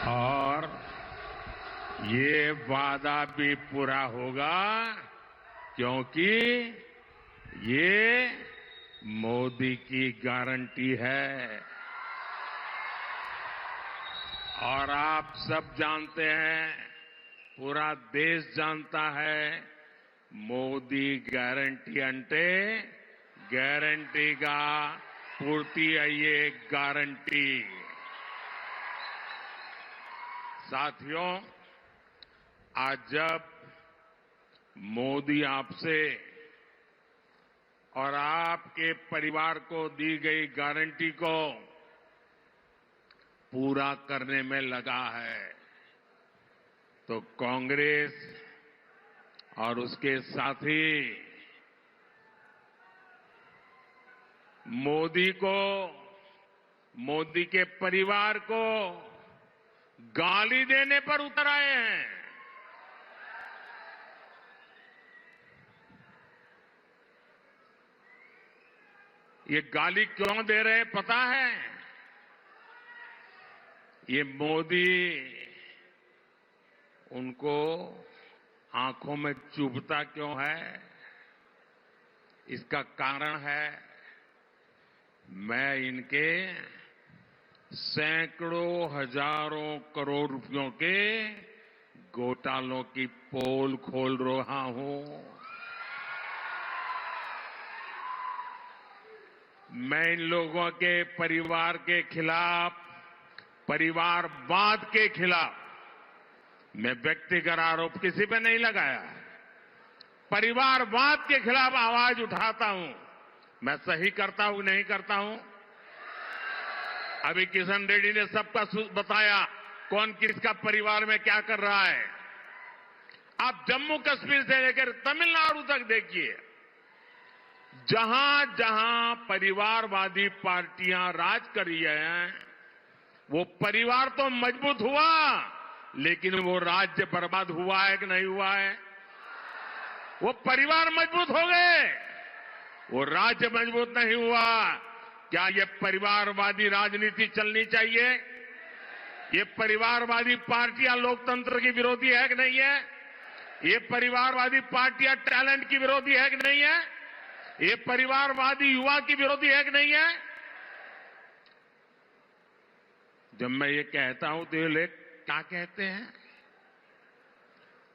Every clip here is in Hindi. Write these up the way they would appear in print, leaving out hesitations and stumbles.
और ये वादा भी पूरा होगा क्योंकि ये मोदी की गारंटी है। और आप सब जानते हैं, पूरा देश जानता है, మోదీ గ్యారంటీ అంటే గ్యారంటీగా పూర్తి అయ్యే गारंटी। साथियों, आज जब मोदी आपसे और आपके परिवार को दी गई गारंटी को पूरा करने में लगा है, तो कांग्रेस और उसके साथी मोदी को, मोदी के परिवार को गाली देने पर उतर आए हैं। ये गाली क्यों दे रहे हैं पता है? ये मोदी उनको आंखों में चुभता क्यों है? इसका कारण है, मैं इनके सैकड़ों हजारों करोड़ रुपयों के घोटालों की पोल खोल रहा हूं। मैं इन लोगों के परिवार के खिलाफ, परिवारवाद के खिलाफ मैं व्यक्तिगत आरोप किसी पे नहीं लगाया। परिवारवाद के खिलाफ आवाज उठाता हूं। मैं सही करता हूं नहीं करता हूं? अभी किशन रेड्डी ने सबका बताया कौन किसका परिवार में क्या कर रहा है। आप जम्मू कश्मीर से लेकर तमिलनाडु तक देखिए, जहां जहां परिवारवादी पार्टियां राज कर रही हैं, वो परिवार तो मजबूत हुआ, लेकिन वो राज्य बर्बाद हुआ है कि नहीं हुआ है? वो परिवार मजबूत हो गए, वो राज्य मजबूत नहीं हुआ। क्या ये परिवारवादी राजनीति चलनी चाहिए? ये परिवारवादी पार्टियां लोकतंत्र की विरोधी है कि नहीं है? ये परिवारवादी पार्टियां टैलेंट की विरोधी है कि नहीं है? ये परिवारवादी युवा की विरोधी है कि नहीं है? जब मैं ये कहता हूं तो ये लोग क्या कहते हैं?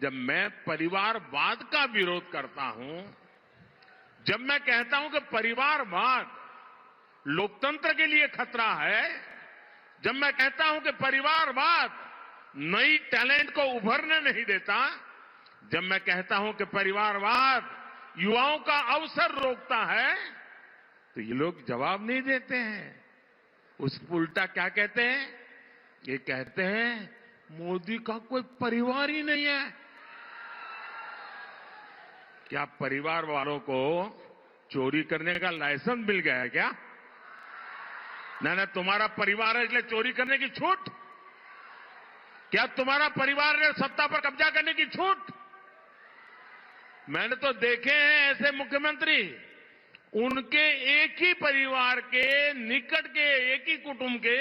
जब मैं परिवारवाद का विरोध करता हूं, जब मैं कहता हूं कि परिवारवाद लोकतंत्र के लिए खतरा है, जब मैं कहता हूं कि परिवारवाद नई टैलेंट को उभरने नहीं देता, जब मैं कहता हूं कि परिवारवाद युवाओं का अवसर रोकता है, तो ये लोग जवाब नहीं देते हैं। उस उल्टा क्या कहते हैं? ये कहते हैं मोदी का कोई परिवार ही नहीं है। क्या परिवार वालों को चोरी करने का लाइसेंस मिल गया है क्या? ना तुम्हारा परिवार है इसलिए चोरी करने की छूट? क्या तुम्हारा परिवार है सत्ता पर कब्जा करने की छूट? मैंने तो देखे हैं ऐसे मुख्यमंत्री, उनके एक ही परिवार के निकट के एक ही कुटुंब के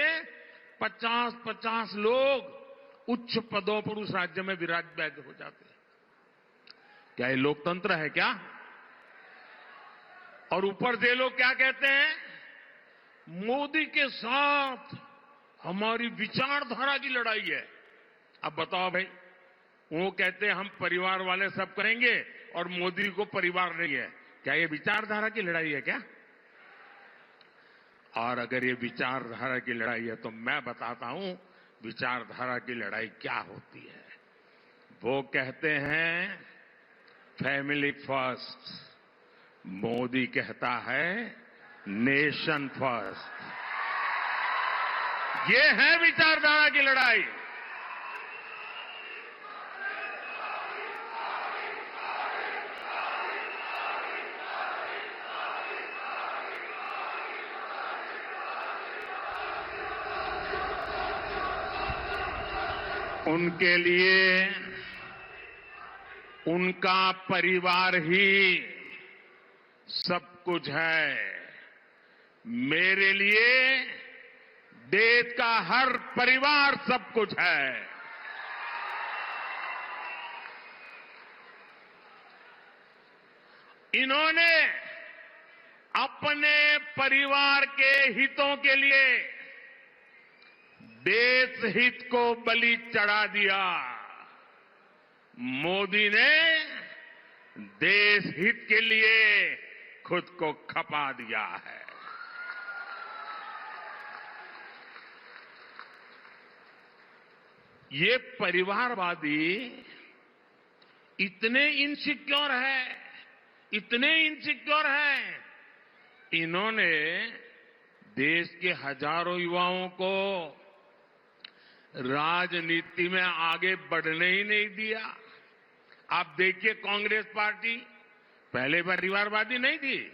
50-50 लोग उच्च पदों पर उस राज्य में विराजमान हो जाते हैं। क्या ये लोकतंत्र है क्या? और ऊपर से लोग क्या कहते हैं? मोदी के साथ हमारी विचारधारा की लड़ाई है। अब बताओ भाई, वो कहते हैं हम परिवार वाले सब करेंगे और मोदी को परिवार नहीं है। क्या ये विचारधारा की लड़ाई है क्या? और अगर ये विचारधारा की लड़ाई है तो मैं बताता हूं विचारधारा की लड़ाई क्या होती है। वो कहते हैं फैमिली फर्स्ट, मोदी कहता है नेशन फर्स्ट। ये है विचारधारा की लड़ाई। उनके लिए उनका परिवार ही सब कुछ है। मेरे लिए देश का हर परिवार सब कुछ है। इन्होंने अपने परिवार के हितों के लिए देश हित को बलि चढ़ा दिया। मोदी ने देश हित के लिए खुद को खपा दिया है। ये परिवारवादी इतने इनसिक्योर है, इन्होंने देश के हजारों युवाओं को राजनीति में आगे बढ़ने ही नहीं दिया। आप देखिए, कांग्रेस पार्टी पहले परिवारवादी नहीं थी,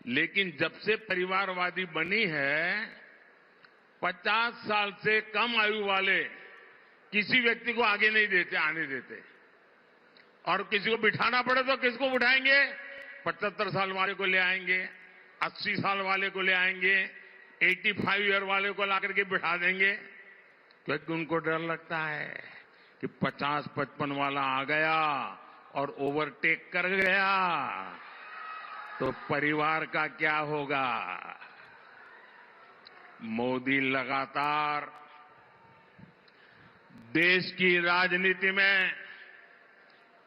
लेकिन जब से परिवारवादी बनी है, 50 साल से कम आयु वाले किसी व्यक्ति को आगे नहीं देते, आने देते। और किसी को बिठाना पड़े तो किसको बिठाएंगे? 75 साल वाले को ले आएंगे, 80 साल वाले को ले आएंगे, 85 ईयर वाले को लाकर के बिठा देंगे, क्योंकि उनको डर लगता है कि 50-55 वाला आ गया और ओवरटेक कर गया तो परिवार का क्या होगा। मोदी लगातार देश की राजनीति में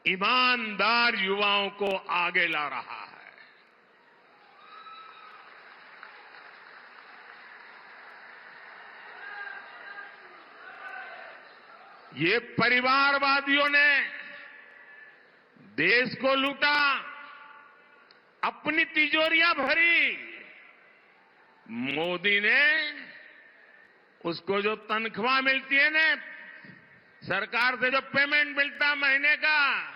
ईमानदार युवाओं को आगे ला रहा है। ये परिवारवादियों ने देश को लूटा, अपनी तिजोरियां भरी। मोदी ने उसको जो तनख्वाह मिलती है ना, सरकार से जो पेमेंट मिलता महीने का,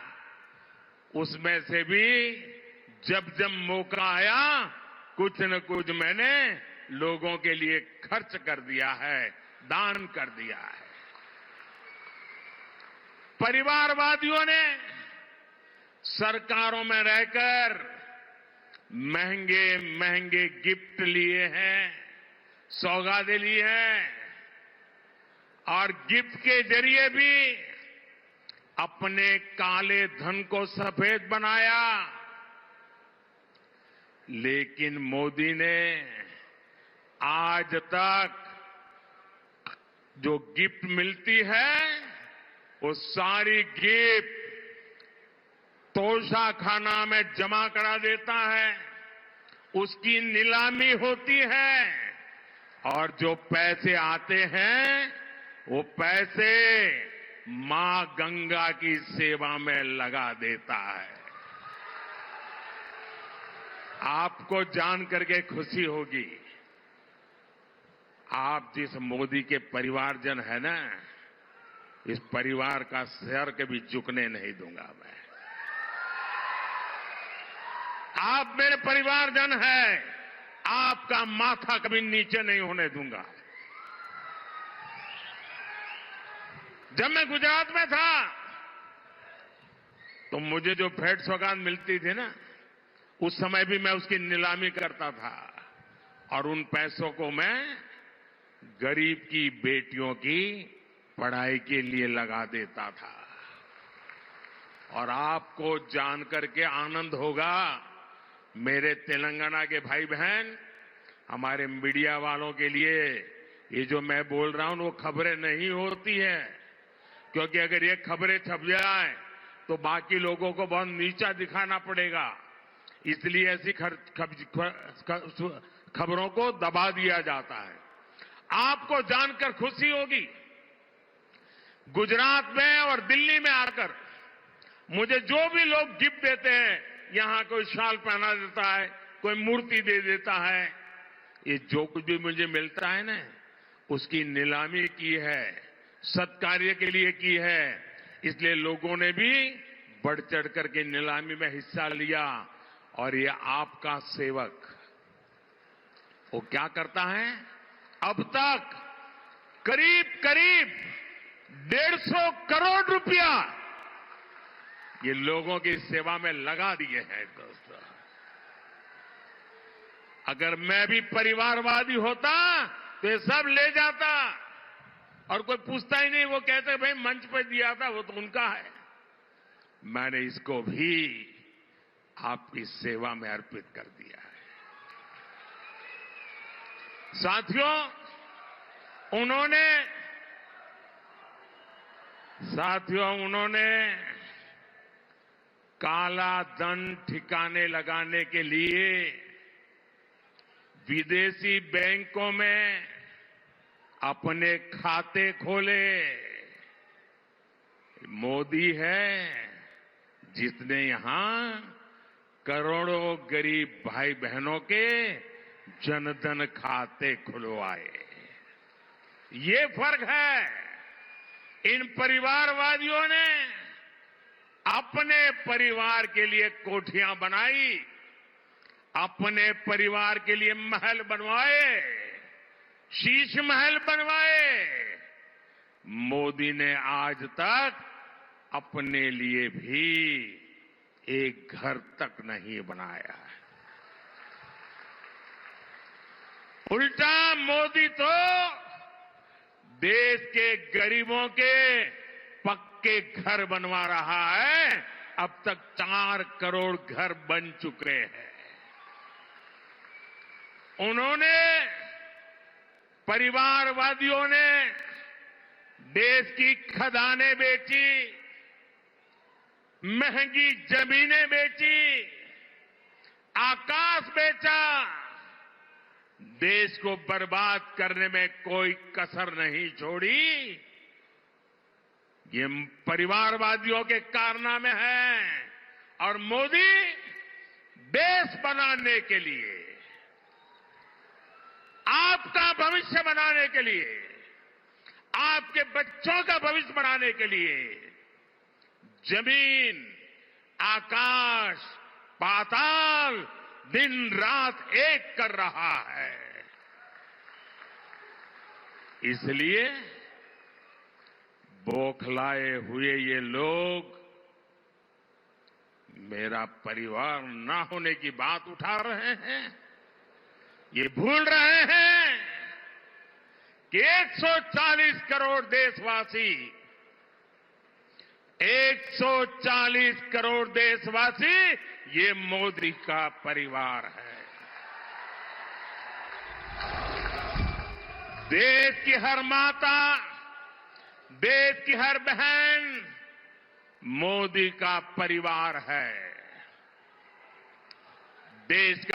उसमें से भी जब जब मौका आया कुछ न कुछ मैंने लोगों के लिए खर्च कर दिया है, दान कर दिया है। परिवारवादियों ने सरकारों में रहकर महंगे महंगे गिफ्ट लिए हैं, सौगातें ली हैं, और गिफ्ट के जरिए भी अपने काले धन को सफेद बनाया। लेकिन मोदी ने आज तक जो गिफ्ट मिलती है वो सारी गिफ्ट तोशाखाना में जमा करा देता है, उसकी नीलामी होती है, और जो पैसे आते हैं वो पैसे मां गंगा की सेवा में लगा देता है। आपको जान करके खुशी होगी, आप जिस मोदी के परिवारजन है ना, इस परिवार का सर कभी झुकने नहीं दूंगा मैं। आप मेरे परिवारजन हैं, आपका माथा कभी नीचे नहीं होने दूंगा। जब मैं गुजरात में था तो मुझे जो भेंट सौगात मिलती थी ना, उस समय भी मैं उसकी नीलामी करता था, और उन पैसों को मैं गरीब की बेटियों की पढ़ाई के लिए लगा देता था। और आपको जान करके आनंद होगा, मेरे तेलंगाना के भाई बहन, हमारे मीडिया वालों के लिए ये जो मैं बोल रहा हूं वो खबरें नहीं होती है, क्योंकि अगर ये खबरें छप जाए तो बाकी लोगों को बहुत नीचा दिखाना पड़ेगा, इसलिए ऐसी खबरों को दबा दिया जाता है। आपको जानकर खुशी होगी, गुजरात में और दिल्ली में आकर मुझे जो भी लोग गिफ्ट देते हैं, यहां कोई शाल पहना देता है, कोई मूर्ति दे देता है, ये जो कुछ भी मुझे मिलता है ना, उसकी नीलामी की है, सत्कार्य के लिए की है। इसलिए लोगों ने भी बढ़ चढ़ करके नीलामी में हिस्सा लिया। और ये आपका सेवक वो क्या करता है, अब तक करीब करीब 150 करोड़ रुपया ये लोगों की सेवा में लगा दिए हैं। दोस्तों, अगर मैं भी परिवारवादी होता तो ये सब ले जाता और कोई पूछता ही नहीं। वो कहते भाई मंच पे दिया था, वो तो उनका है। मैंने इसको भी आपकी सेवा में अर्पित कर दिया है। साथियों, उन्होंने काला धन ठिकाने लगाने के लिए विदेशी बैंकों में अपने खाते खोले। मोदी है जिसने यहां करोड़ों गरीब भाई बहनों के जनधन खाते खुलवाए। ये फर्क है। इन परिवारवादियों ने अपने परिवार के लिए कोठियां बनाई, अपने परिवार के लिए महल बनवाए, शीश महल बनवाए। मोदी ने आज तक अपने लिए भी एक घर तक नहीं बनाया। उल्टा मोदी तो देश के गरीबों के पक्के घर बनवा रहा है। अब तक 4 करोड़ घर बन चुके हैं। परिवारवादियों ने देश की खदानें बेची, महंगी जमीनें बेची, आकाश बेचा। देश को बर्बाद करने में कोई कसर नहीं छोड़ी। ये परिवारवादियों के कारनामे हैं। और मोदी देश बनाने के लिए, आपका भविष्य बनाने के लिए, आपके बच्चों का भविष्य बनाने के लिए जमीन, आकाश, पाताल दिन रात एक कर रहा है। इसलिए बौखलाए हुए ये लोग मेरा परिवार ना होने की बात उठा रहे हैं। ये भूल रहे हैं कि 140 करोड़ देशवासी, 140 करोड़ देशवासी ये मोदी का परिवार है। देश की हर माता, देश की हर बहन मोदी का परिवार है। देश का